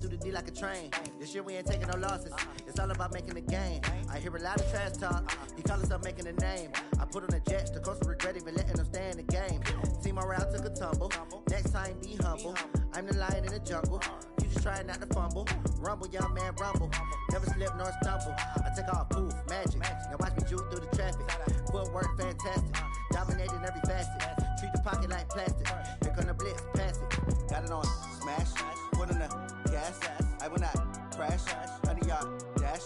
through the D like a train. This year we ain't taking no losses. It's all about making the game. I hear a lot of trash talk. He call himself making a name. I put on the Jets. The coach will regret even letting them stay in the game. Team around took a tumble. Next time be humble. I'm the lion in the jungle. You just trying not to fumble. Rumble, young man, rumble. Never slip nor stumble. I take off poof, magic. Now watch me juke through the traffic. Footwork fantastic. Dominating every facet. Treat the pocket like plastic. Here come the blitz, pass it. Got it on smash. Put in the gas. I will not crash. 100-yard dash.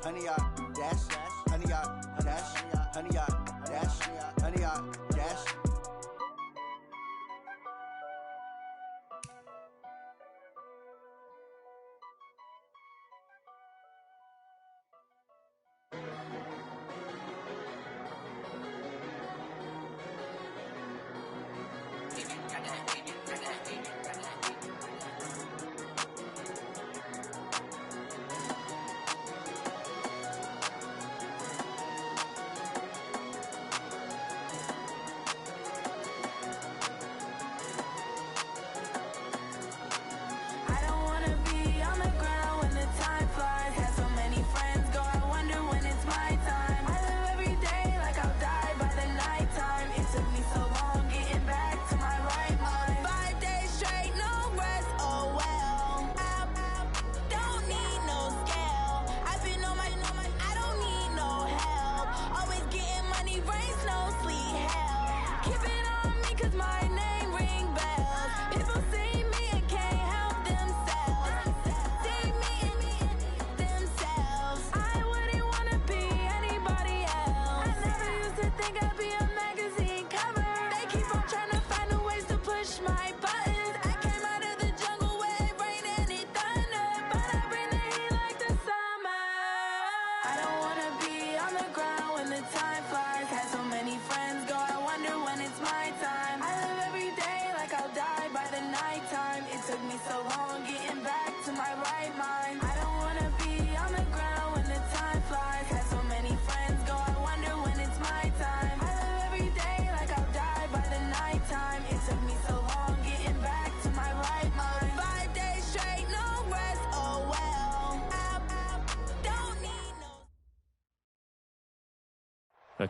100-yard dash. 100-yard dash. 100-yard dash. 100-yard dash.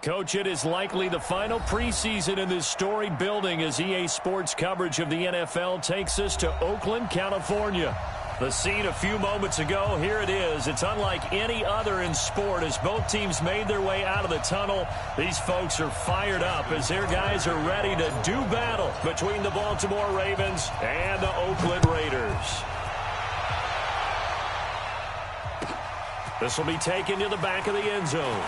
Coach, it is likely the final preseason in this storied building as EA Sports coverage of the NFL takes us to Oakland, California. The scene a few moments ago, here it is. It's unlike any other in sport as both teams made their way out of the tunnel. These folks are fired up as their guys are ready to do battle between the Baltimore Ravens and the Oakland Raiders. This will be taken to the back of the end zone.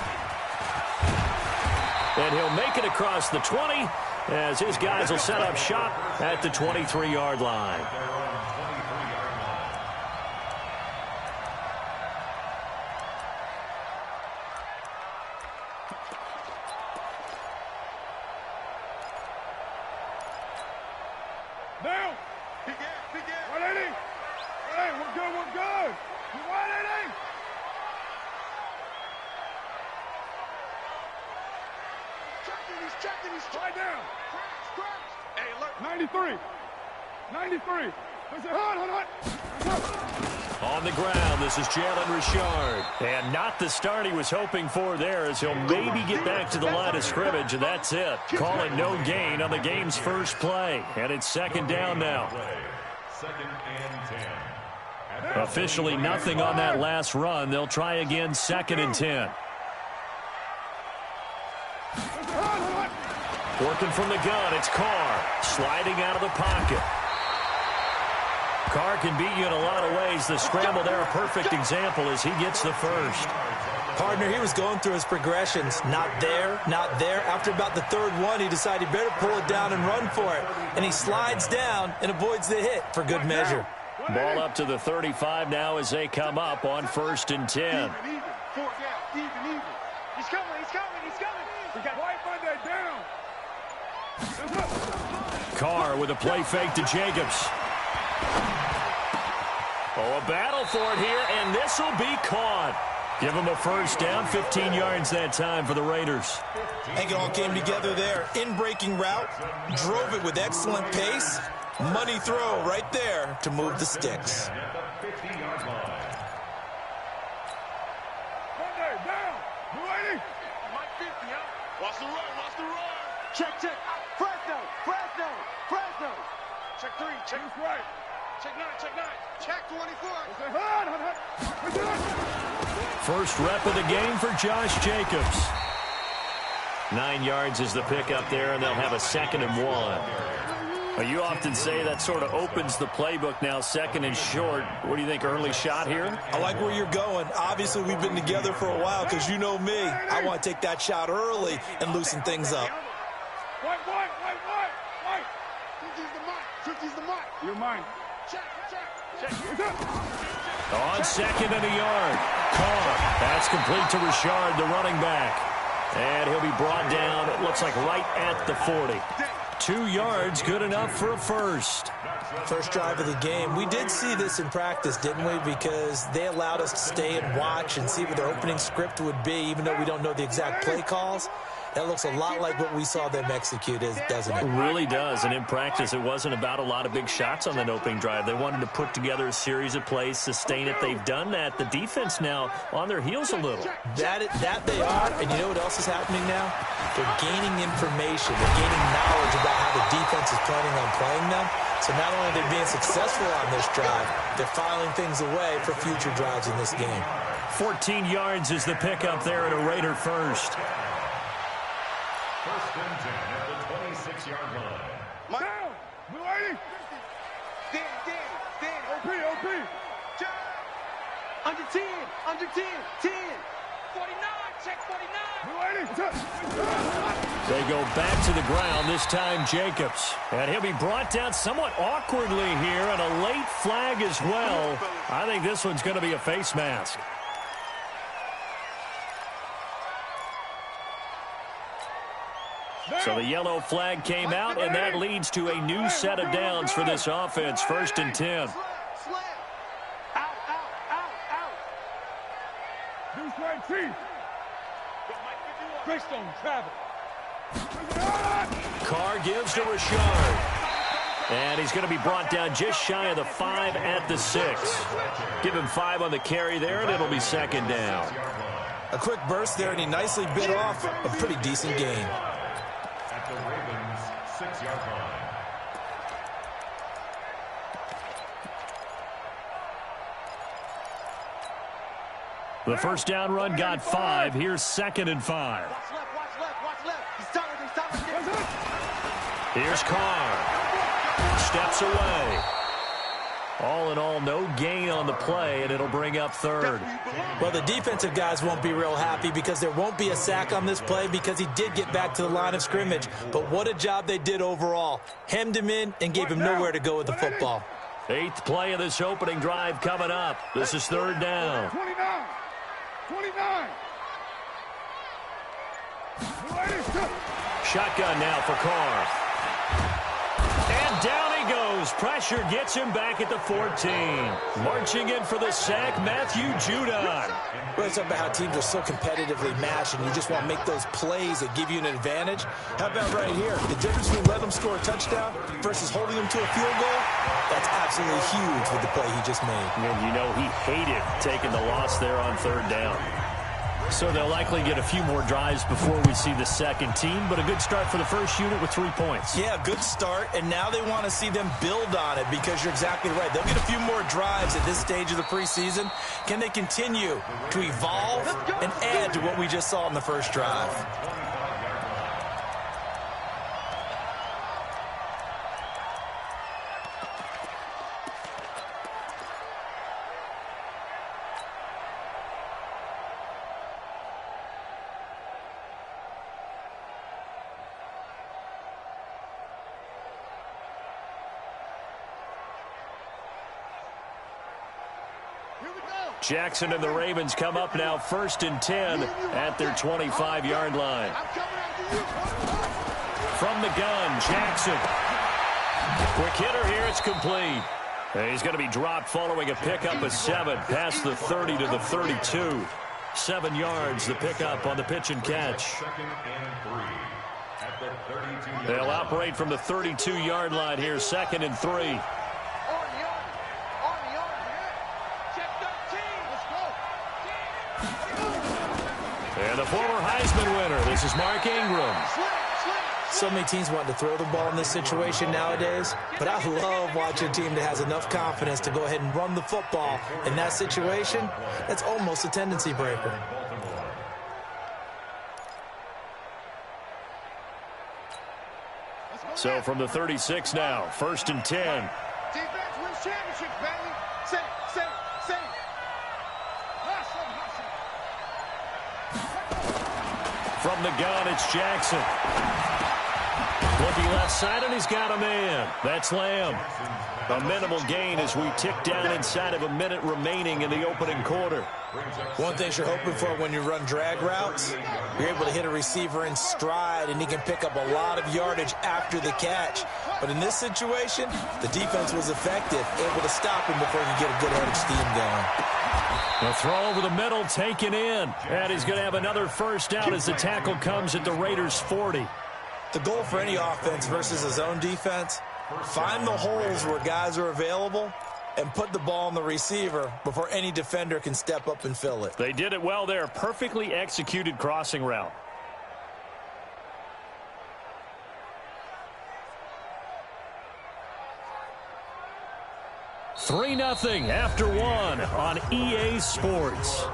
And he'll make it across the 20 as his guys will set up shop at the 23-yard line. Now, begin. 180. Hey, we're good. 180. Checking, he's right down. Scratch. Hey, alert. 93. Hold. On the ground, this is Jalen Richard. And not the start he was hoping for there as he'll maybe get back to the line of scrimmage, and that's it. Calling no gain on the game's first play. And it's second down now. Second and 10. Officially nothing on that last run. They'll try again, second and 10. Working from the gun, it's Carr. Sliding out of the pocket. Carr can beat you in a lot of ways. The scramble there, a perfect example as he gets the first. Partner, he was going through his progressions. Not there. After about the third one, he decided he better pull it down and run for it. And he slides down and avoids the hit for good measure. Ball up to the 35 now as they come up on first and 10. Even. He's coming. We got White Monday down. Carr with a play fake to Jacobs. Oh, a battle for it here, and this will be caught. Give him a first down, 15 yards that time for the Raiders. I think it all came together there. In-breaking route, drove it with excellent pace, Money throw right there to move the sticks. Watch the run, watch the run. Check. Fresno. Check 3, check right. Check 9. Check 24. First rep of the game for Josh Jacobs. 9 yards is the pickup there, and they'll have a 2nd and 1. Well, you often say that sort of opens the playbook now, 2nd and short. What do you think, early shot here? I like where you're going. Obviously, we've been together for a while because you know me. I want to take that shot early and loosen things up. White. 50's the mark. You're mine. Check. On 2nd and a yard. Carr. That's complete to Richard, the running back. And he'll be brought down, it looks like right at the 40. 2 yards, good enough for a first. First drive of the game. We did see this in practice, didn't we? Because they allowed us to stay and watch and see what their opening script would be, even though we don't know the exact play calls. That looks a lot like what we saw them execute, doesn't it? It really does, and in practice, it wasn't about a lot of big shots on that opening drive. They wanted to put together a series of plays, sustain it. They've done that. The defense now on their heels a little. That they are, and you know what else is happening now? They're gaining information. They're gaining knowledge about how the defense is planning on playing them. So not only are they being successful on this drive, they're filing things away for future drives in this game. 14 yards is the pickup there at a Raider first. First and 10 at the 26-yard line. Down. Blue 80. Dan. OP. Under 10. 10. 49. Check 49. Blue 80. They go back to the ground, this time Jacobs. And he'll be brought down somewhat awkwardly here, and a late flag as well. I think this one's going to be a face mask. So the yellow flag came out, and that leads to a new set of downs for this offense. 1st and 10. Slam. Out. Deuce right, Chief. Greystone, Travis. Carr gives to Richard. And he's going to be brought down just shy of the 5 at the 6. Give him 5 on the carry there, and it'll be 2nd down. A quick burst there, and he nicely bit off a pretty decent gain. At the Ravens' 6-yard line. The first down run got 5. Here's 2nd and 5. Watch left. He's solid. Here's Carr. Steps away. All in all, no gain on the play, and it'll bring up 3rd. Well, the defensive guys won't be real happy because there won't be a sack on this play because he did get back to the line of scrimmage. But what a job they did overall. Hemmed him in and gave him nowhere to go with the football. 8th play of this opening drive coming up. This is 3rd down. 29. Shotgun now for Carr. And down he goes. Pressure gets him back at the 14. Marching in for the sack, Matthew Judon. Well, it's about how teams are so competitively matched, and you just want to make those plays that give you an advantage. How about right here? The difference between letting them score a touchdown versus holding them to a field goal, that's absolutely huge with the play he just made. And you know he hated taking the loss there on 3rd down. So they'll likely get a few more drives before we see the second team, but a good start for the first unit with 3 points. Yeah, good start, and now they want to see them build on it because you're exactly right. They'll get a few more drives at this stage of the preseason. Can they continue to evolve and add to what we just saw in the first drive? Jackson and the Ravens come up now 1st and 10 at their 25-yard line. From the gun, Jackson. Quick hitter here, it's complete. And he's going to be dropped following a pickup of 7 past the 30 to the 32. 7 yards, the pickup on the pitch and catch. 2nd and 3. At the 32-yard They'll line. operate from the 32-yard line here, 2nd and 3. On the yard. Check 13. Let's go. And the former Heisman winner, this is Mark Ingram. So many teams want to throw the ball in this situation nowadays, but I love watching a team that has enough confidence to go ahead and run the football. In that situation, that's almost a tendency breaker. So from the 36 now, 1st and 10. Defense wins championships, baby. Say it. From the gun, it's Jackson. Looking left side, and he's got a man. That's Lamb. A minimal gain as we tick down inside of a minute remaining in the opening quarter. One thing you're hoping for when you run drag routes, you're able to hit a receiver in stride, and he can pick up a lot of yardage after the catch. But in this situation, the defense was effective, able to stop him before he could get a good head of steam going. The throw over the middle taken in. And he's going to have another first down as the tackle comes at the Raiders' 40. The goal for any offense versus a zone defense, find the holes where guys are available and put the ball on the receiver before any defender can step up and fill it. They did it well there. Perfectly executed crossing route. Three 0 after one on EA Sports.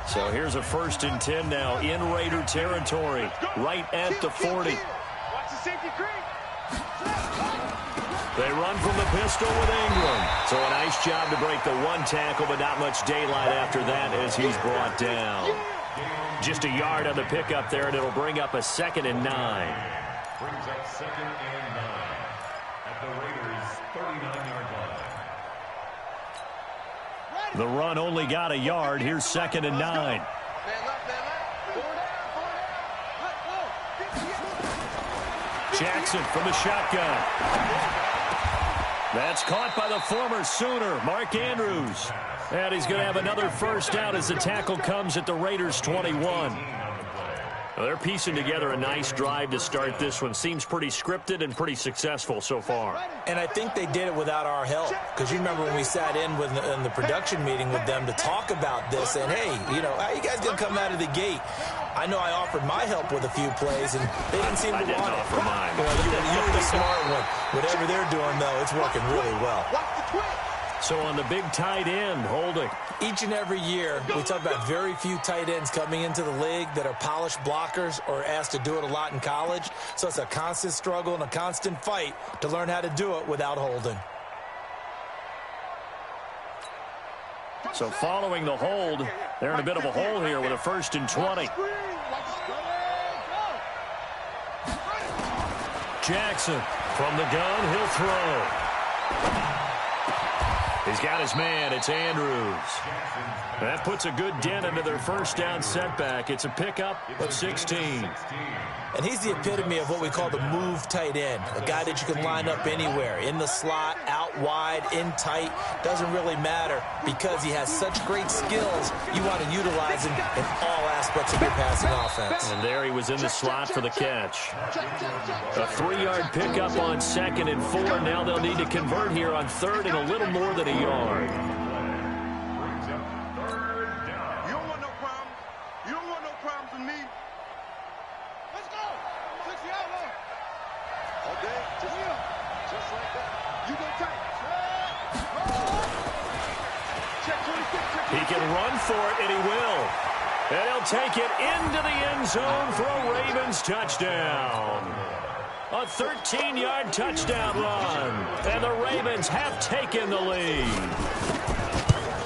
So here's a 1st and 10 now in Raider territory, right at the 40. Watch the safety creep. They run from the pistol with Ingram. So a nice job to break the one tackle, but not much daylight after that as he's brought down. Just a yard on the pickup there, and it'll bring up a 2nd and 9. Brings up 2nd and 9 at the Raiders' 39-yard line. The run only got a yard. Here's 2nd and 9. Man left. Four down. Jackson from the shotgun. That's caught by the former Sooner, Mark Andrews. And he's going to have another first down as the tackle comes at the Raiders' 21. Well, they're piecing together a nice drive to start this one. Seems pretty scripted and pretty successful so far. And I think they did it without our help. Because you remember when we sat in the production meeting with them to talk about this, and hey, you know, how you guys going to come out of the gate? I know I offered my help with a few plays, and they didn't seem to want it. I didn't offer mine. Well, you were the smart one. Whatever they're doing, though, it's working really well. Watch the twist. So on the big tight end, Holding. Each and every year, we talk about very few tight ends coming into the league that are polished blockers or asked to do it a lot in college. So it's a constant struggle and a constant fight to learn how to do it without holding. So following the hold, they're in a bit of a hole here with a 1st and 20. Jackson from the gun, he'll throw. He's got his man. It's Andrews. That puts a good dent into their first down setback. It's a pickup of 16. And he's the epitome of what we call the move tight end, a guy that you can line up anywhere, in the slot, out wide, in tight. Doesn't really matter because he has such great skills. You want to utilize him in all aspects of your passing offense. And there he was in the slot for the catch. A 3-yard pickup on 2nd and 4. Now they'll need to convert here on 3rd and a little more than a yard. You don't want no problems. You don't want no problems with me. Let's go. 6-yard line. Okay, just like that. You go tight. Check 26. He can run for it, and he will. And he'll take it into the end zone for a Ravens touchdown. A 13-yard touchdown run. And the Ravens have taken the lead.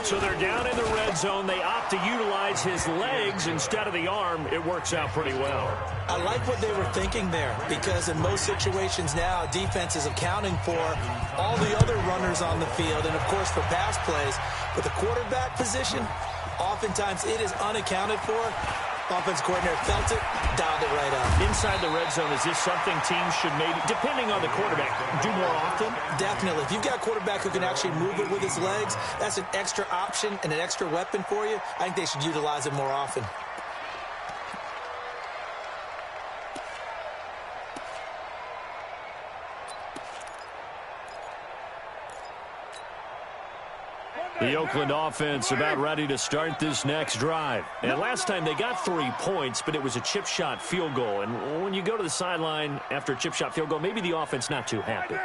So they're down in the red zone. They opt to utilize his legs instead of the arm. It works out pretty well. I like what they were thinking there because in most situations now, defense is accounting for all the other runners on the field and, of course, for pass plays. But the quarterback position, oftentimes it is unaccounted for. Offense coordinator felt it, dialed it right up. Inside the red zone, is this something teams should maybe, depending on the quarterback, do more often? Definitely. If you've got a quarterback who can actually move it with his legs, that's an extra option and an extra weapon for you. I think they should utilize it more often. The Oakland offense about ready to start this next drive. And last time they got 3 points, but it was a chip shot field goal. And when you go to the sideline after a chip shot field goal, maybe the offense not too happy.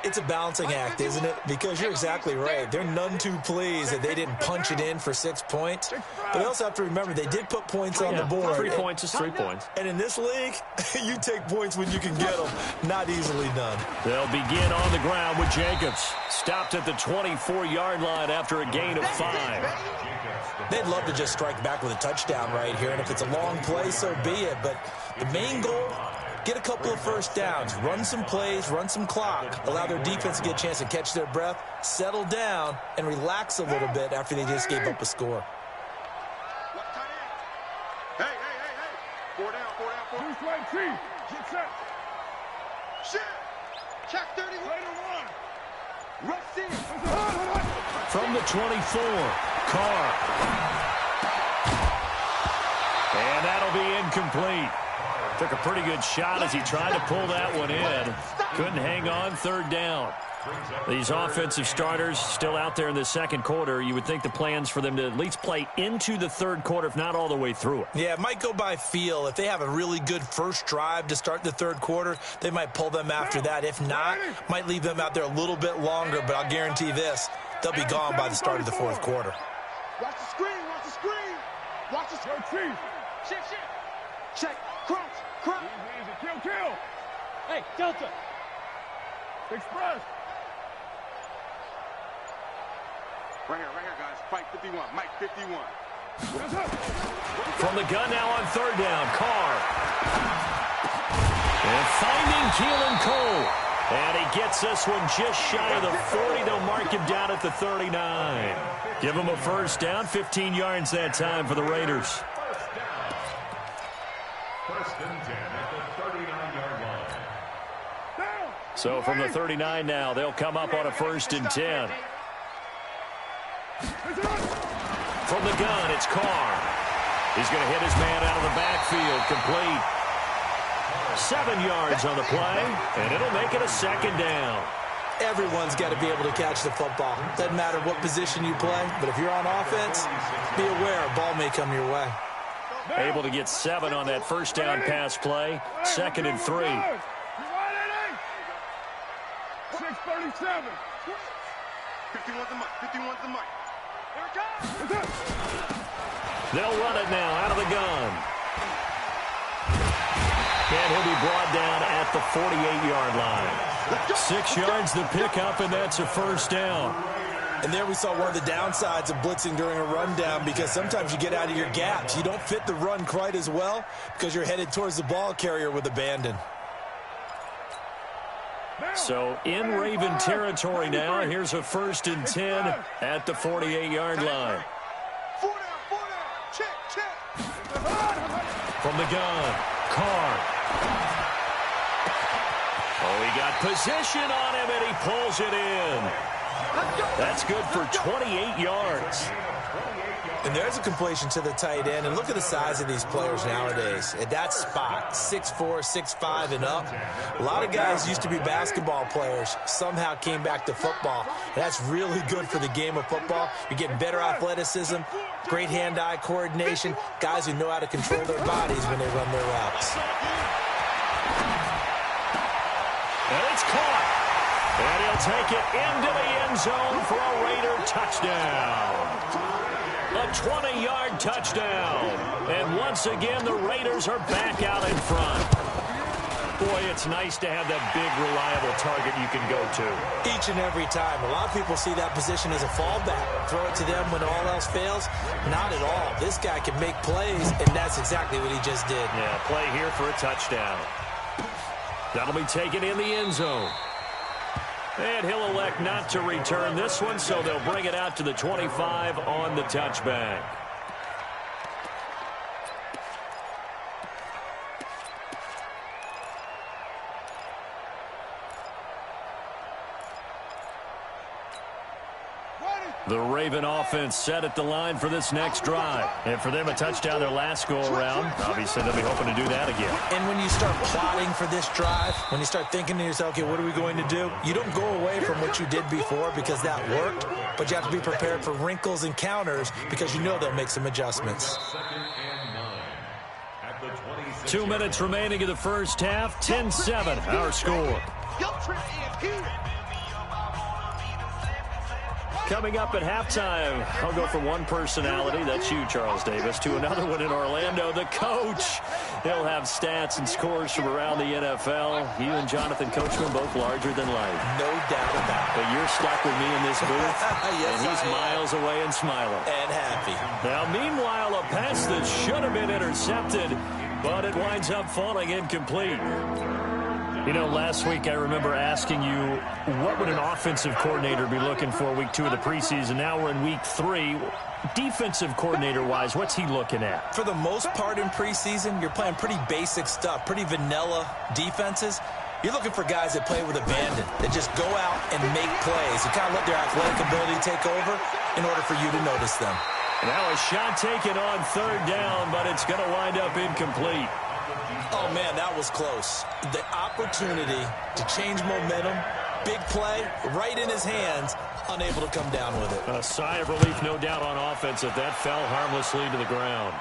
It's a balancing act, isn't it? Because you're exactly right. They're none too pleased that they didn't punch it in for 6 points. But they also have to remember they did put points on the board. 3 points is 3 points. And in this league, you take points when you can get them. Not easily done. They'll begin on the ground with Jacobs. Stopped at the 24-yard line after a gain of 5. They'd love to just strike back with a touchdown right here. And if it's a long play, so be it. But the main goal, get a couple of first downs, run some plays, run some clock, allow their defense to get a chance to catch their breath, settle down, and relax a little bit after they just gave up a score. Hey. 4 down. Who's right, T? Get set. Shit. Check 31. Rush C. From the 24, Carr. And that'll be incomplete. Took a pretty good shot as he tried to pull that one in. Couldn't hang on, 3rd down. These offensive starters still out there in the second quarter. You would think the plans for them to at least play into the 3rd quarter, if not all the way through it. Yeah, it might go by feel. If they have a really good first drive to start the 3rd quarter, they might pull them after that. If not, might leave them out there a little bit longer, but I'll guarantee this, they'll be gone by the start of the 4th quarter. Watch the screen. Watch the screen. Check. Crunch. Easy. Kill. Hey, Delta. Express. Right here, guys. Fight 51. Mike 51. From the gun now on 3rd down, Carr. And finding Keelan Cole. And he gets this one just shy of the 40. They'll mark him down at the 39. Give him a first down, 15 yards that time for the Raiders. First and 10 at the 39-yard line. So from the 39 now, they'll come up on a 1st and 10. From the gun, it's Carr. He's going to hit his man out of the backfield, complete. 7 yards on the play, and it'll make it a 2nd down. Everyone's got to be able to catch the football. Doesn't matter what position you play, but if you're on offense, be aware a ball may come your way. Able to get 7 on that first down pass play. 2nd and 3. 6:37. 51's the mic. Here it comes. They'll run it now out of the gun. And he'll be brought down at the 48-yard line. 6 yards the pickup, and that's a first down. And there we saw one of the downsides of blitzing during a rundown, because sometimes you get out of your gaps. You don't fit the run quite as well because you're headed towards the ball carrier with abandon. So in Raven territory now. Here's a 1st and 10 at the 48-yard line. 4 down. Check. From the gun, Carr. Oh, he got position on him, and he pulls it in. That's good for 28 yards. And there's a completion to the tight end. And look at the size of these players nowadays. At that spot, 6'4", 6'5", and up. A lot of guys used to be basketball players, somehow came back to football. And that's really good for the game of football. You're getting better athleticism, great hand-eye coordination, guys who know how to control their bodies when they run their routes. And it's caught. And he'll take it into the end zone for a Raider touchdown. A 20-yard touchdown. And once again, the Raiders are back out in front. Boy, it's nice to have that big, reliable target you can go to. Each and every time. A lot of people see that position as a fallback. Throw it to them when all else fails. Not at all. This guy can make plays, and that's exactly what he just did. Yeah, play here for a touchdown. That'll be taken in the end zone. And he'll elect not to return this one, so they'll bring it out to the 25 on the touchback. The Raven offense set at the line for this next drive. And for them, a touchdown their last go-around. Obviously, they'll be hoping to do that again. And when you start plotting for this drive, when you start thinking to yourself, okay, what are we going to do? You don't go away from what you did before because that worked, but you have to be prepared for wrinkles and counters because you know they'll make some adjustments. 2 minutes remaining in the first half. 10-7, our score. Coming up at halftime, I'll go from one personality, that's you, Charles Davis, to another one in Orlando, the coach. He'll have stats and scores from around the NFL. You and Jonathan Coachman both larger than life. No doubt about it. But you're stuck with me in this booth, Yes, and he's miles away and smiling. And happy. Now, meanwhile, a pass that should have been intercepted, but it winds up falling incomplete. You know, last week I remember asking you, what would an offensive coordinator be looking for week 2 of the preseason? Now we're in week 3. Defensive coordinator-wise, what's he looking at? For the most part in preseason, you're playing pretty basic stuff, pretty vanilla defenses. You're looking for guys that play with abandon, that just go out and make plays, and kind of let their athletic ability take over in order for you to notice them. Now a shot taken on 3rd down, but it's going to wind up incomplete. Oh, man, that was close. The opportunity to change momentum, big play, right in his hands, unable to come down with it. A sigh of relief, no doubt, on offense if that fell harmlessly to the ground.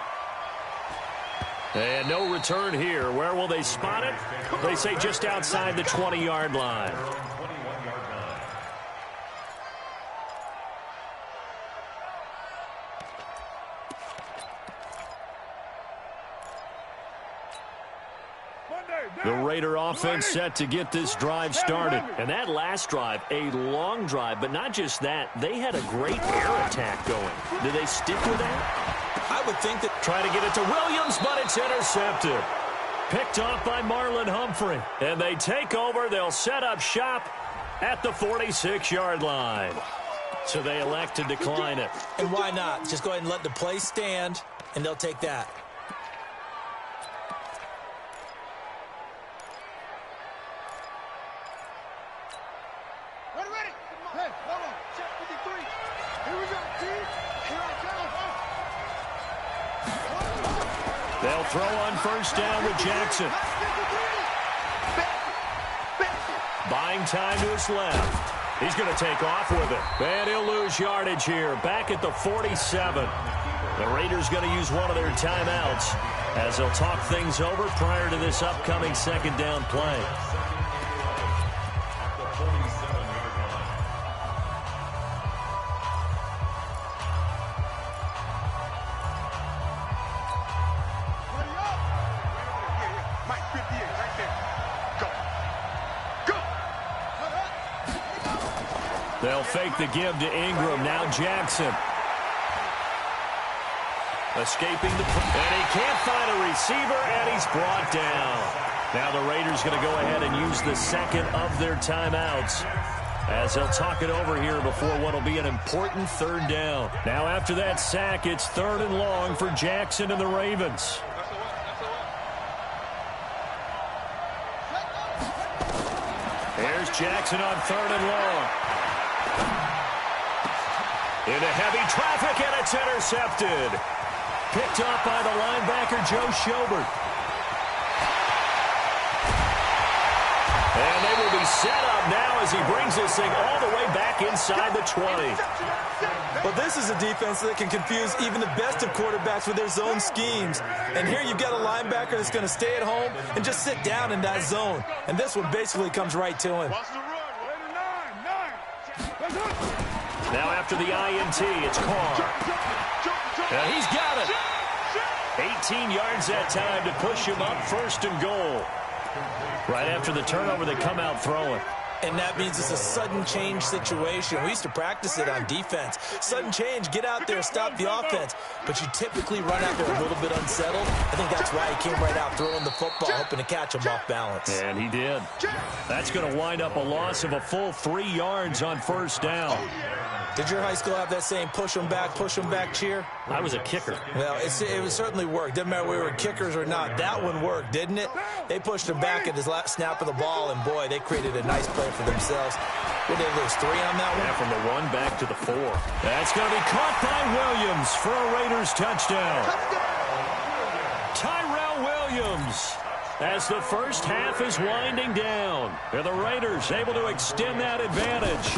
And no return here. Where will they spot it? They say just outside the 20-yard line. The Raider offense set to get this drive started. And that last drive, a long drive, but not just that. They had a great air attack going. Do they stick with that? I would think that. Try to get it to Williams, but it's intercepted. Picked off by Marlon Humphrey. And they take over. They'll set up shop at the 46-yard line. So they elect to decline it. And why not? Just go ahead and let the play stand, and they'll take that. They'll throw on 1st down with Jackson. Buying time to his left. He's going to take off with it. And he'll lose yardage here. Back at the 47. The Raiders going to use one of their timeouts as they'll talk things over prior to this upcoming 2nd down play. They'll fake the give to Ingram. Now Jackson. Escaping the... And he can't find a receiver, and he's brought down. Now the Raiders going to go ahead and use the 2nd of their timeouts as they'll talk it over here before what will be an important 3rd down. Now after that sack, it's 3rd and long for Jackson and the Ravens. Here's Jackson on 3rd and long. Into heavy traffic, and it's intercepted. Picked off by the linebacker, Joe Schobert. And they will be set up now as he brings this thing all the way back inside the 20. Well, this is a defense that can confuse even the best of quarterbacks with their zone schemes. And here you've got a linebacker that's going to stay at home and just sit down in that zone. And this one basically comes right to him. Now after the INT, it's Carr. And he's got it. 18 yards that time to push him up 1st and goal. Right after the turnover, they come out throwing. And that means it's a sudden change situation. We used to practice it on defense. Sudden change, get out there, stop the offense. But you typically run out there a little bit unsettled. I think that's why he came right out throwing the football, hoping to catch him off balance. And he did. That's going to wind up a loss of a full 3 yards on 1st down. Did your high school have that saying, push them back cheer? I was a kicker. Well, it certainly worked. Didn't matter whether we were kickers or not. That one worked, didn't it? They pushed him back at his last snap of the ball, and, boy, they created a nice play for themselves. What did they lose, 3 on that one? Yeah, from the 1 back to the 4. That's going to be caught by Williams for a Raiders touchdown. Tyrell Williams, as the first half is winding down, and the Raiders able to extend that advantage.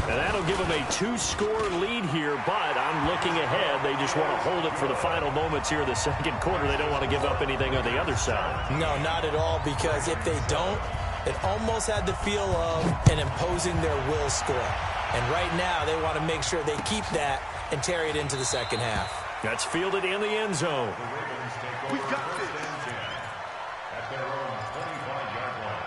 And that'll give them a 2-score lead here, but I'm looking ahead. They just want to hold it for the final moments here in the second quarter. They don't want to give up anything on the other side. No, not at all, because if they don't, it almost had the feel of an imposing their will score. And right now, they want to make sure they keep that and carry it into the second half. That's fielded in the end zone. We got this. At their own 25-yard line.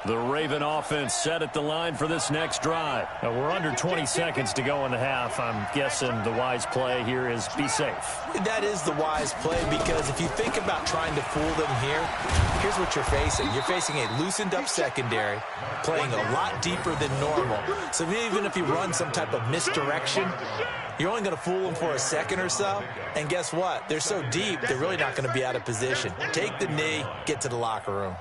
The Raven offense set at the line for this next drive. We're under 20 seconds to go in the half. I'm guessing the wise play here is be safe. That is the wise play, because if you think about trying to fool them here, here's what you're facing. You're facing a loosened up secondary, playing a lot deeper than normal. So even if you run some type of misdirection, you're only going to fool them for a second or so. And guess what? They're so deep, they're really not going to be out of position. Take the knee, get to the locker room.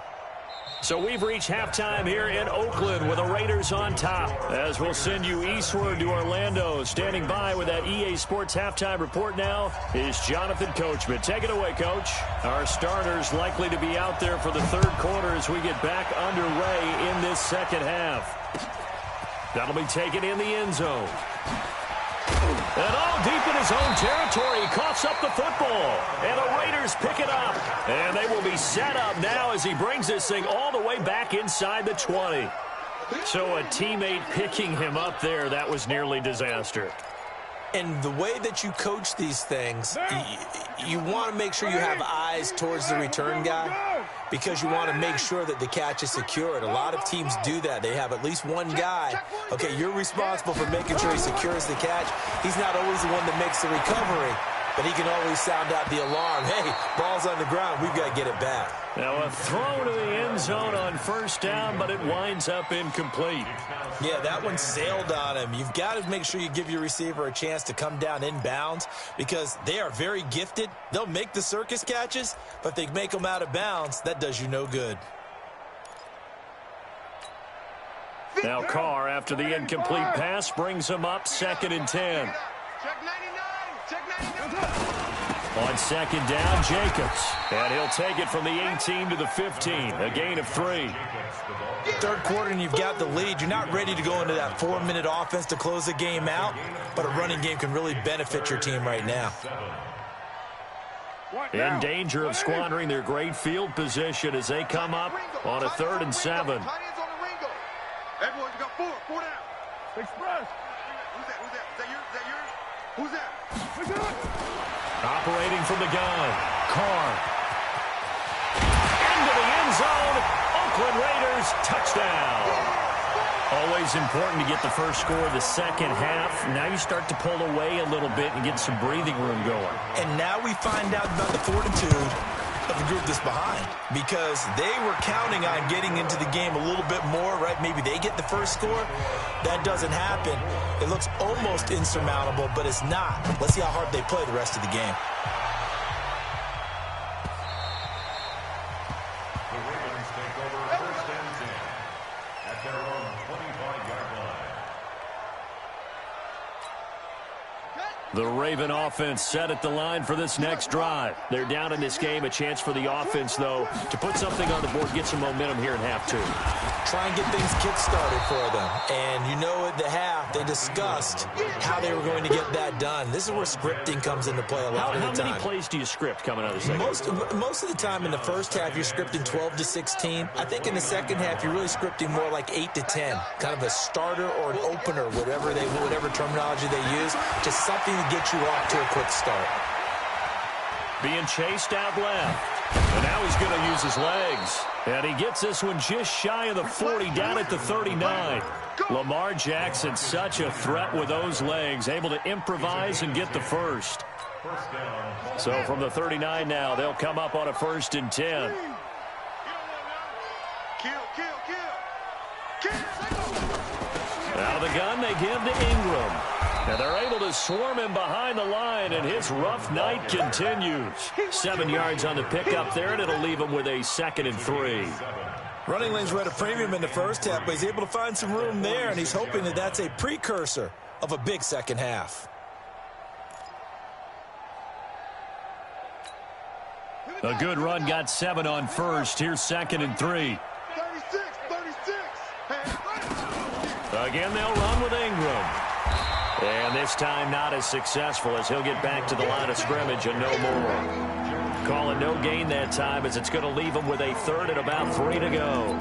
So we've reached halftime here in Oakland with the Raiders on top. As we'll send you eastward to Orlando. Standing by with that EA Sports halftime report now is Jonathan Coachman. Take it away, Coach. Our starters likely to be out there for the third quarter as we get back underway in this second half. That'll be taken in the end zone. And all deep in his own territory, he coughs up the football. And the Raiders pick it up. And they will be set up now as he brings this thing all the way back inside the 20. So a teammate picking him up there, that was nearly disaster. And the way that you coach these things, you want to make sure you have eyes towards the return guy, because you want to make sure that the catch is secured. A lot of teams do that. They have at least one guy. Okay, you're responsible for making sure he secures the catch. He's not always the one that makes the recovery, but he can always sound out the alarm. Hey, ball's on the ground. We've got to get it back. Now a throw to the end zone on first down, but it winds up incomplete. Yeah, that one sailed on him. You've got to make sure you give your receiver a chance to come down inbounds, because they are very gifted. They'll make the circus catches, but if they make them out of bounds, that does you no good. Now Carr, after the incomplete pass, brings him up 2nd and 10. Check 99. Check 99. On 2nd down, Jacobs. And he'll take it from the 18 to the 15, a gain of 3. Third quarter and you've got the lead. You're not ready to go into that 4-minute offense to close the game out, but a running game can really benefit your team right now. In danger of squandering their great field position as they come up on a 3rd and 7. Tight ends on the Ringo. Everyone, you got 4 down. Express. Who's that? Is that yours? Who's that? Operating from the gun, Carr. Into the end zone. Oakland Raiders touchdown. Always important to get the first score of the second half. Now you start to pull away a little bit and get some breathing room going. And now we find out about the fortitude of the group that's behind, because they were counting on getting into the game a little bit more, right? Maybe they get the first score. That doesn't happen. It looks almost insurmountable, but it's not. Let's see how hard they play the rest of the game. The Ravens take over 1st and 10 at their own 25-yard line. The Raven offense set at the line for this next drive. They're down in this game. A chance for the offense, though, to put something on the board, get some momentum here in half 2. Try and get things kick-started for them. And you know, at the half, they discussed how they were going to get that done. This is where scripting comes into play a lot of the time. How many plays do you script coming out of the second? Most of the time in the first half, you're scripting 12 to 16. I think in the second half, you're really scripting more like 8 to 10. Kind of a starter or an opener, whatever terminology they use. Just something to get you off to a quick start. Being chased out left. And now he's going to use his legs. And he gets this one just shy of the 40, down at the 39. Lamar Jackson, such a threat with those legs, able to improvise and get the first. So from the 39 now, they'll come up on a 1st and 10. Out of the gun, they give to Ingram. And they're able to swarm him behind the line, and his rough night continues. 7 yards on the pickup there, and it'll leave him with a 2nd and 3. Running lanes were at a premium in the first half, but he's able to find some room there, and he's hoping that that's a precursor of a big second half. A good run got 7 on first. Here's 2nd and 3. 36. Again, they'll run with Ingram. And this time not as successful, as he'll get back to the line of scrimmage and no more. Calling no gain that time, as it's going to leave him with a 3rd and about 3 to go.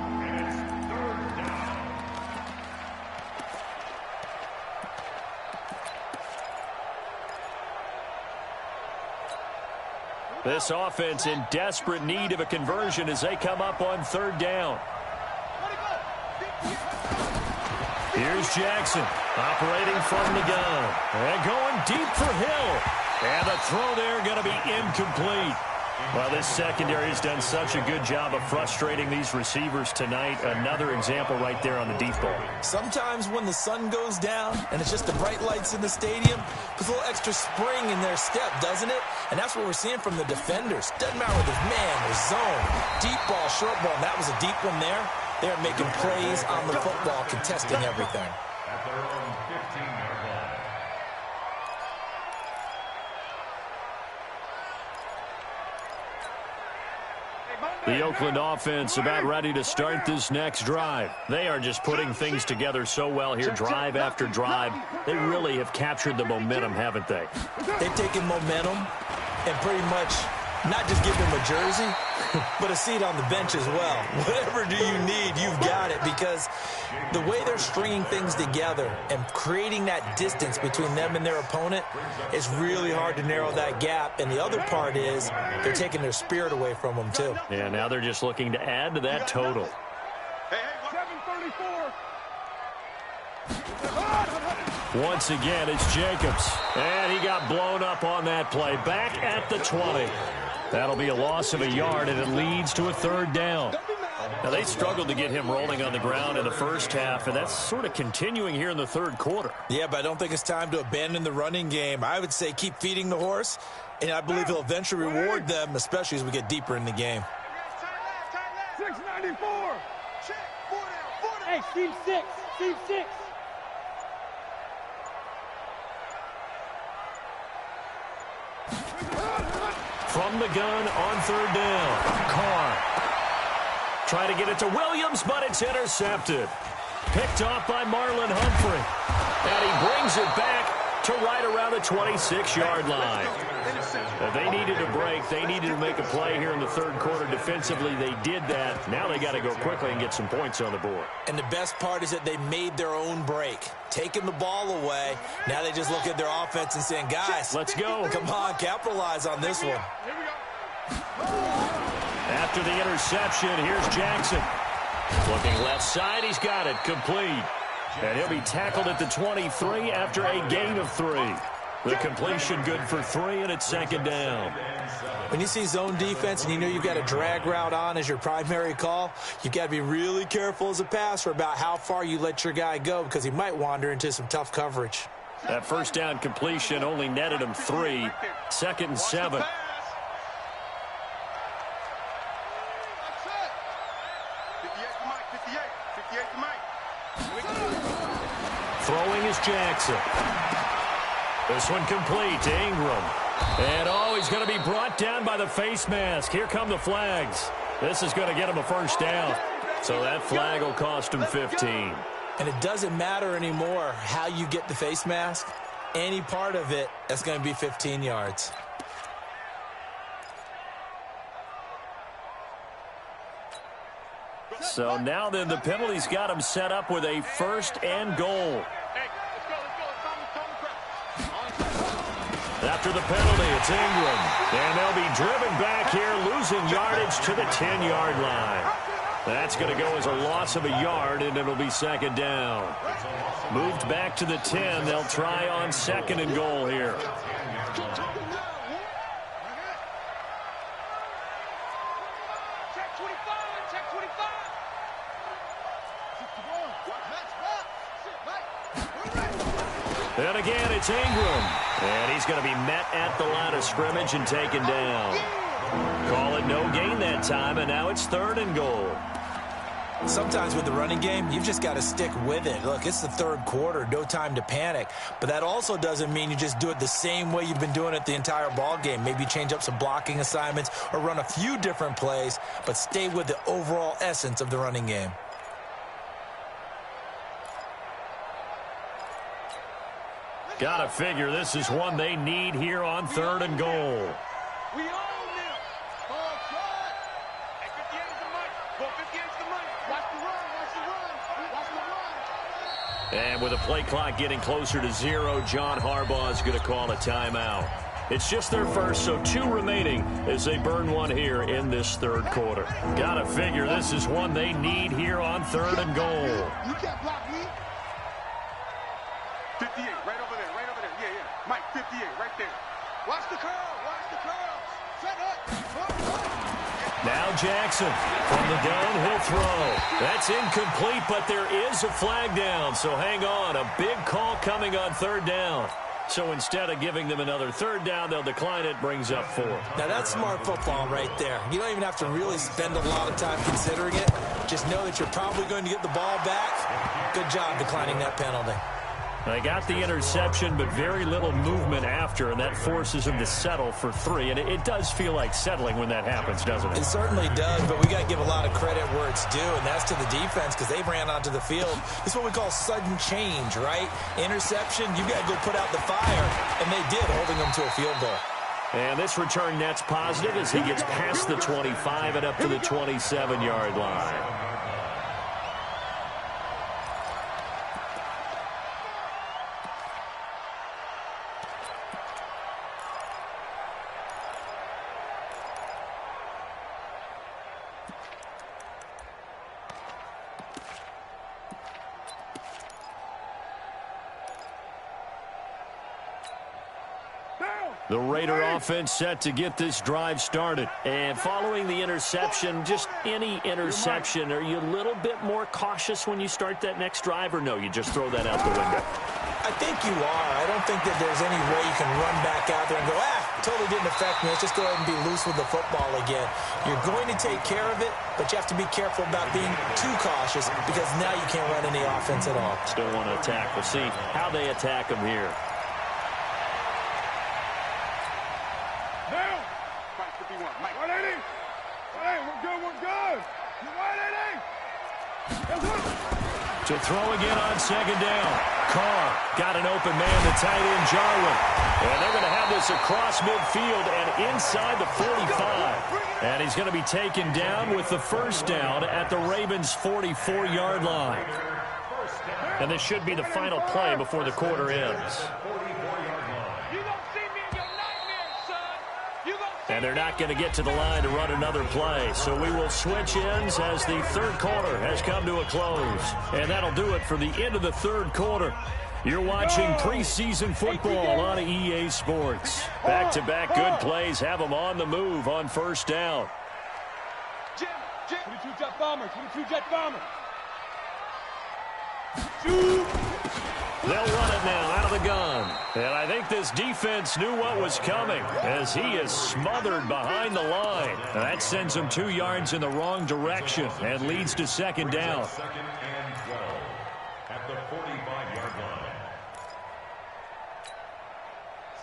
This offense in desperate need of a conversion as they come up on 3rd down. Here's Jackson, operating from the gun. And going deep for Hill. And the throw there going to be incomplete. Well, this secondary has done such a good job of frustrating these receivers tonight. Another example right there on the deep ball. Sometimes when the sun goes down and it's just the bright lights in the stadium, puts a little extra spring in their step, doesn't it? And that's what we're seeing from the defenders. Doesn't matter whether it's man or zone, deep ball, short ball. And that was a deep one there. They're making plays on the football, contesting everything. At their own 15-yard line. The Oakland offense about ready to start this next drive. They are just putting things together so well here, drive after drive. They really have captured the momentum, haven't they? They've taken momentum and pretty much not just give them a jersey, but a seat on the bench as well. Whatever do you need, you've got it, because the way they're stringing things together and creating that distance between them and their opponent is really hard to narrow that gap. And the other part is they're taking their spirit away from them, too. Yeah, now they're just looking to add to that total. 734. Once again, it's Jacobs. And he got blown up on that play. Back at the 20. That'll be a loss of a yard, and it leads to a 3rd down. Now, they struggled to get him rolling on the ground in the first half, and that's sort of continuing here in the 3rd quarter. Yeah, but I don't think it's time to abandon the running game. I would say keep feeding the horse, and I believe he'll eventually reward them, especially as we get deeper in the game. 694. Check. 4 down. Hey, Steve 6. Steve 6. From the gun on 3rd down. Carr trying to get it to Williams, but it's intercepted. Picked off by Marlon Humphrey. And he brings it back to right around the 26-yard line. They needed a break. They needed to make a play here in the 3rd quarter defensively. They did that. Now they got to go quickly and get some points on the board. And the best part is that they made their own break, taking the ball away. Now they just look at their offense and saying, guys, let's go. Come on, capitalize on this one. After the interception, here's Jackson. Looking left side, he's got it, complete. And he'll be tackled at the 23 after a gain of 3. The completion good for 3, and it's 2nd down. When you see zone defense and you know you've got a drag route on as your primary call, you've got to be really careful as a passer about how far you let your guy go, because he might wander into some tough coverage. That 1st down completion only netted him 3. 2nd and 7. Throwing is Jackson. This one complete to Ingram. And, he's going to be brought down by the face mask. Here come the flags. This is going to get him a 1st down. So that flag will cost him 15. And it doesn't matter anymore how you get the face mask. Any part of it, that's going to be 15 yards. So now then the penalty's got him set up with a 1st and goal. After the penalty, it's Ingram. And they'll be driven back here, losing yardage to the 10-yard line. That's going to go as a loss of a yard, and it'll be second down. Moved back to the 10. They'll try on second and goal here. And again, it's Ingram. And he's going to be met at the line of scrimmage and taken down. Call it no gain that time, and now it's third and goal. Sometimes with the running game, you've just got to stick with it. Look, it's the third quarter, no time to panic. But that also doesn't mean you just do it the same way you've been doing it the entire ball game. Maybe change up some blocking assignments or run a few different plays, but stay with the overall essence of the running game. Gotta figure this is one they need here on third and goal. We own them. Ball shot. Hey, 58's the money. Ball 58's the money. Watch the run. Watch the run. Watch the run. And with a play clock getting closer to 0, John Harbaugh is going to call a timeout. It's just their first, so 2 remaining as they burn one here in this third quarter. Gotta figure this is one they need here on third and goal. You can't block me. 58, right over there, right over there. Yeah, yeah. Mike, 58, right there. Watch the curl, watch the curl. Set up. Now Jackson from the gun, he'll throw. That's incomplete, but there is a flag down, so hang on. A big call coming on third down. So instead of giving them another third down, they'll decline it, brings up 4. Now that's smart football right there. You don't even have to really spend a lot of time considering it. Just know that you're probably going to get the ball back. Good job declining that penalty. They got the interception, but very little movement after, and that forces them to settle for 3. And it does feel like settling when that happens, doesn't it? It certainly does, but we got to give a lot of credit where it's due, and that's to the defense because they ran onto the field. This is what we call sudden change, right? Interception, you got to go put out the fire, and they did, holding them to a field goal. And this return net's positive as he gets past the 25 and up to the 27-yard line. The Raider offense set to get this drive started. And following the interception, just any interception, are you a little bit more cautious when you start that next drive, or no, you just throw that out the window? I think you are. I don't think that there's any way you can run back out there and go, totally didn't affect me. Let's just go ahead and be loose with the football again. You're going to take care of it, but you have to be careful about being too cautious because now you can't run any offense at all. Still want to attack. We'll see how they attack them here. To throw again on second down. Carr got an open man, the tight end Jarwin. And they're going to have this across midfield and inside the 45. And he's going to be taken down with the first down at the Ravens' 44-yard line. And this should be the final play before the quarter ends. And they're not going to get to the line to run another play. So we will switch ends as the third quarter has come to a close. And that'll do it for the end of the third quarter. You're watching preseason football on EA Sports. Back-to-back good plays have them on the move on first down. 22 jet bomber, 22 jet bomber. They'll run it now out of the gun. And I think this defense knew what was coming as he is smothered behind the line. And that sends him 2 yards in the wrong direction and leads to second down. Second and 12 at the 45-yard line.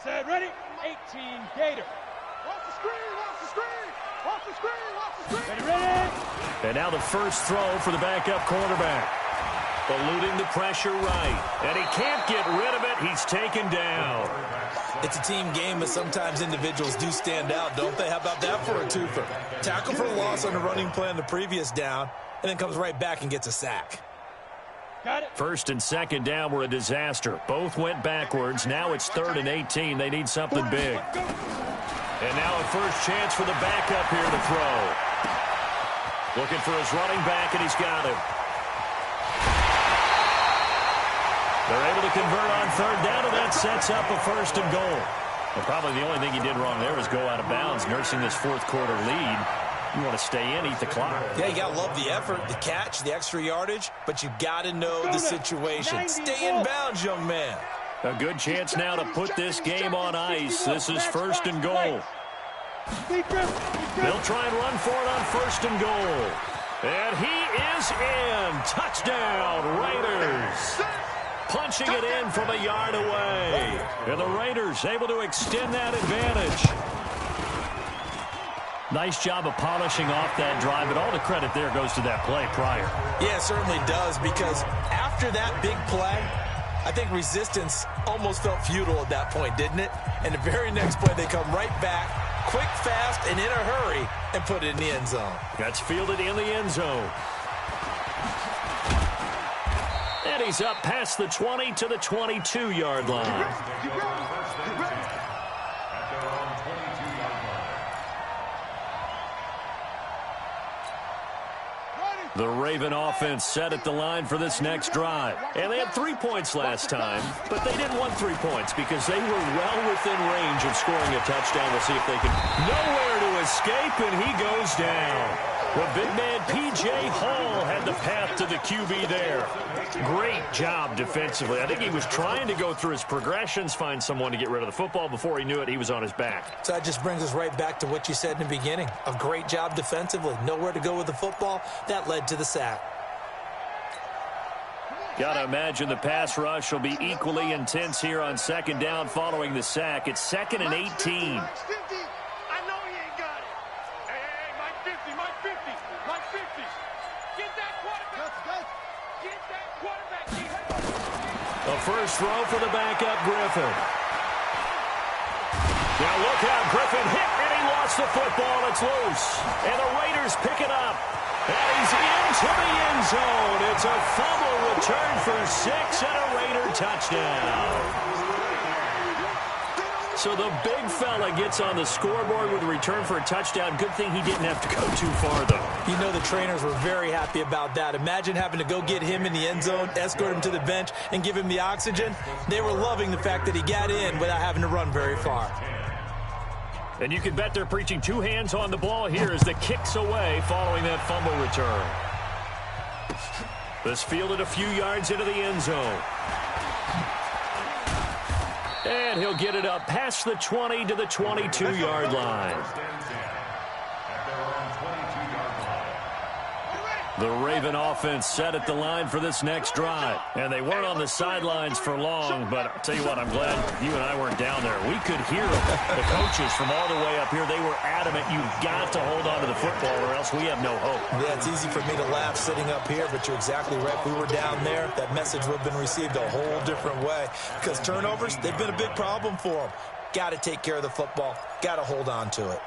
Set, ready, 18, Gator. Watch the screen, watch the screen. Watch the screen, watch the screen. Ready, ready. And now the first throw for the backup quarterback. Eluding the pressure right. And he can't get rid of it. He's taken down. It's a team game, but sometimes individuals do stand out, don't they? How about that for a twofer? Tackle for loss on the running play on the previous down, and then comes right back and gets a sack. Got it. First and second down were a disaster. Both went backwards. Now it's 3rd and 18. They need something big. And now a first chance for the backup here to throw. Looking for his running back, and he's got him. They're able to convert on 3rd down, and that sets up a 1st and goal. And probably the only thing he did wrong there was go out of bounds, nursing this 4th quarter lead. You want to stay in, eat the clock. Yeah, you got to love the effort, the catch, the extra yardage, but you got to know the situation. Stay in bounds, young man. A good chance now to put this game on ice. This is 1st and goal. They'll try and run for it on 1st and goal. And he is in. Touchdown, Raiders. Punching it in from a yard away. And the Raiders able to extend that advantage. Nice job of polishing off that drive, but all the credit there goes to that play prior. Yeah, it certainly does, because after that big play, I think resistance almost felt futile at that point, didn't it? And the very next play, they come right back, quick, fast, and in a hurry, and put it in the end zone. That's fielded in the end zone. And he's up past the 20 to the 22-yard line. The Raven offense set at the line for this next drive. And they had 3 points last time, but they didn't want 3 points because they were well within range of scoring a touchdown. We'll see if they can. Nowhere to escape, and he goes down. The big man, P.J. Hall, had the path to the QB there. Great job defensively. I think he was trying to go through his progressions, find someone to get rid of the football. Before he knew it, he was on his back. So that just brings us right back to what you said in the beginning. A great job defensively. Nowhere to go with the football. That led to the sack. Got to imagine the pass rush will be equally intense here on 2nd down following the sack. It's 2nd and 18. A first throw for the backup, Griffin. Now look out, Griffin hit, and he lost the football. It's loose. And the Raiders pick it up. And he's into the end zone. It's a fumble return for 6 and a Raider touchdown. So the big fella gets on the scoreboard with a return for a touchdown. Good thing he didn't have to go too far, though. You know the trainers were very happy about that. Imagine having to go get him in the end zone, escort him to the bench, and give him the oxygen. They were loving the fact that he got in without having to run very far. And you can bet they're preaching 2 hands on the ball here as the kick's away following that fumble return. This fielded a few yards into the end zone. And he'll get it up past the 20 to the 22-yard line. The Raven offense set at the line for this next drive. And they weren't on the sidelines for long, but I'll tell you what, I'm glad you and I weren't down there. We could hear the coaches from all the way up here. They were adamant, you've got to hold on to the football or else we have no hope. Yeah, it's easy for me to laugh sitting up here, but you're exactly right. If we were down there, that message would have been received a whole different way. Because turnovers, they've been a big problem for them. Got to take care of the football. Got to hold on to it.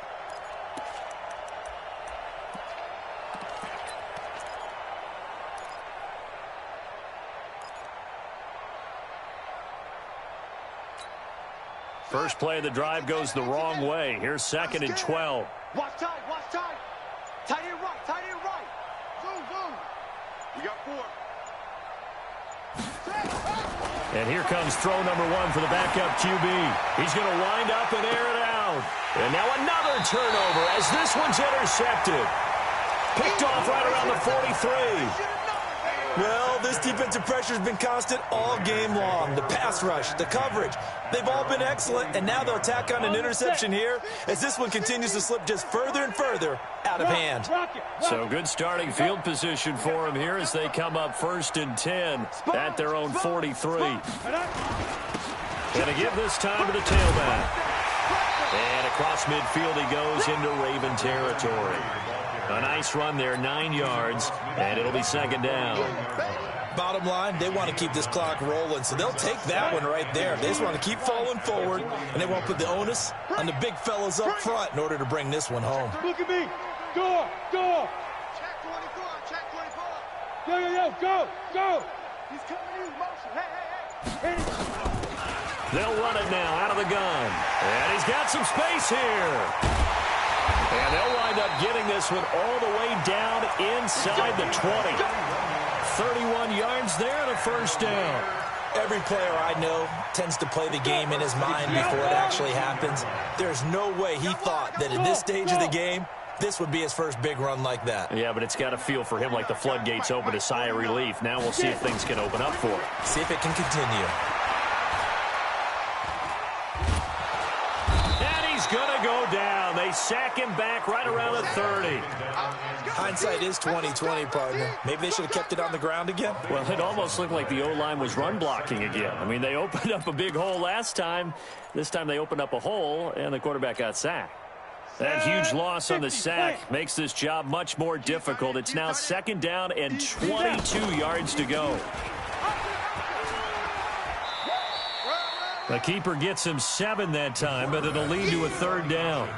First play of the drive goes the wrong way. Here's 2nd and 12. Watch tight, watch tight. Tight end right, tight end right. Boom, boom. We got 4. And here comes throw number 1 for the backup QB. He's going to wind up and air it out. And now another turnover as this one's intercepted. Picked off right around the 43. Well, this defensive pressure has been constant all game long. The pass rush, the coverage, they've all been excellent, and now they'll tack on an interception here as this one continues to slip just further and further out of hand. So good starting field position for them here as they come up 1st and 10 at their own 43. Going to give this time to the tailback. And across midfield he goes into Raven territory. A nice run there, 9 yards, and it'll be 2nd down. Bottom line, they want to keep this clock rolling, so they'll take that one right there. They just want to keep falling forward, and they won't put the onus on the big fellas up front in order to bring this one home. Look at me. Go. Check 24, check 24. Yo, go. He's coming in motion. Hey. They'll run it now out of the gun. And he's got some space here. And they'll wind up getting this one all the way down inside the 20. 31 yards there and a first down. Every player I know tends to play the game in his mind before it actually happens. There's no way he thought that at this stage of the game, this would be his first big run like that. Yeah, but it's got to feel for him like the floodgates open, a sigh of relief. Now we'll see if things can open up for him. See if it can continue. Going to go down. They sack him back right around the 30. Hindsight is 20/20, partner. Maybe they should have kept it on the ground again. Well, it almost looked like the O-line was run blocking again. I mean, they opened up a big hole last time. This time they opened up a hole, and the quarterback got sacked. That huge loss on the sack makes this job much more difficult. It's now second down and 22 yards to go. The keeper gets him 7 that time, but it'll lead to a third down.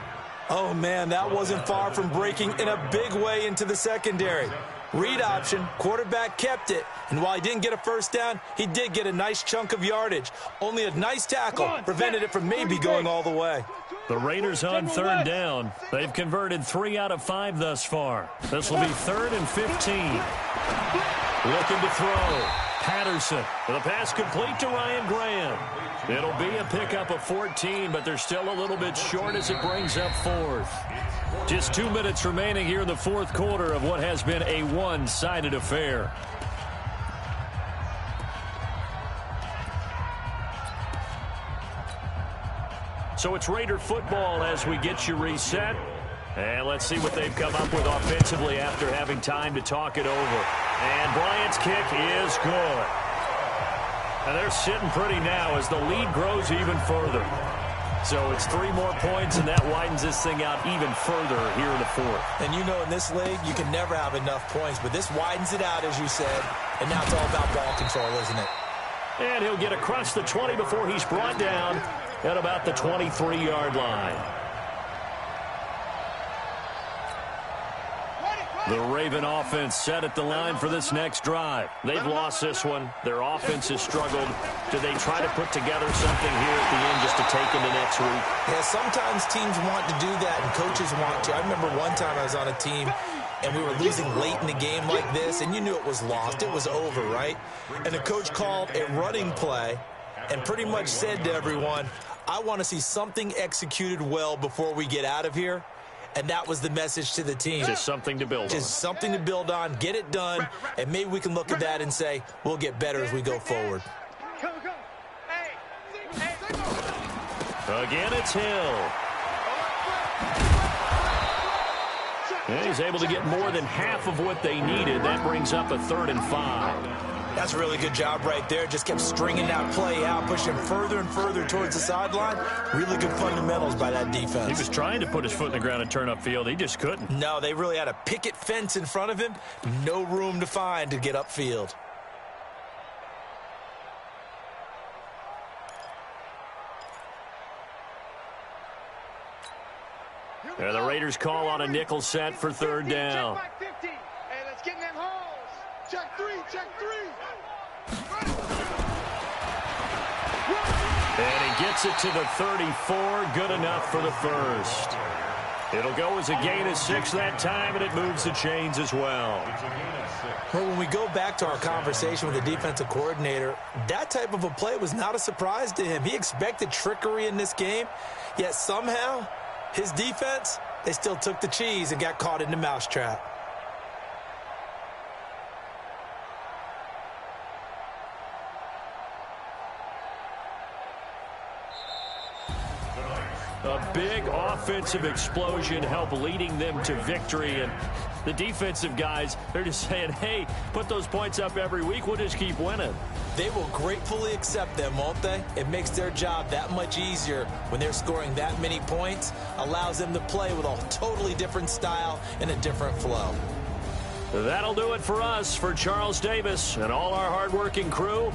Oh, man, that wasn't far from breaking in a big way into the secondary. Read option, quarterback kept it, and while he didn't get a first down, he did get a nice chunk of yardage. Only a nice tackle prevented it from maybe going all the way. The Raiders on third down. They've converted 3 out of 5 thus far. This will be 3rd and 15. Looking to throw. Patterson. The pass complete to Ryan Graham. It'll be a pickup of 14, but they're still a little bit short as it brings up 4th. Just 2 minutes remaining here in the 4th quarter of what has been a one-sided affair. So it's Raider football as we get you reset. And let's see what they've come up with offensively after having time to talk it over. And Bryant's kick is good. And they're sitting pretty now as the lead grows even further. So it's 3 more points, and that widens this thing out even further here in the 4th. And you know in this league, you can never have enough points, but this widens it out, as you said. And now it's all about ball control, isn't it? And he'll get across the 20 before he's brought down at about the 23-yard line. The Raven offense set at the line for this next drive. They've lost this one. Their offense has struggled. Do they try to put together something here at the end just to take into next week? Yeah, sometimes teams want to do that and coaches want to. I remember one time I was on a team and we were losing late in the game like this, and you knew it was lost. It was over, right? And the coach called a running play and pretty much said to everyone, I want to see something executed well before we get out of here. And that was the message to the team. Just something to build on. Just something to build on, get it done, and maybe we can look at that and say, we'll get better as we go forward. Again, it's Hill. And he's able to get more than half of what they needed. That brings up a 3rd and 5. That's a really good job right there. Just kept stringing that play out, pushing further and further towards the sideline. Really good fundamentals by that defense. He was trying to put his foot in the ground and turn upfield. He just couldn't. No, they really had a picket fence in front of him. No room to find to get upfield. There, the Raiders call on a nickel set for 3rd down. Hey, let's get in them holes. Check 3, check 3. And he gets it to the 34. Good enough for the first. It'll go as a gain of 6 that time, and it moves the chains as well. Well, when we go back to our conversation with the defensive coordinator, that type of a play was not a surprise to him. He expected trickery in this game, yet somehow his defense, they still took the cheese and got caught in the mousetrap. A big offensive explosion helped leading them to victory. And the defensive guys, they're just saying, hey, put those points up every week. We'll just keep winning. They will gratefully accept them, won't they? It makes their job that much easier when they're scoring that many points. Allows them to play with a totally different style and a different flow. That'll do it for us. For Charles Davis and all our hardworking crew,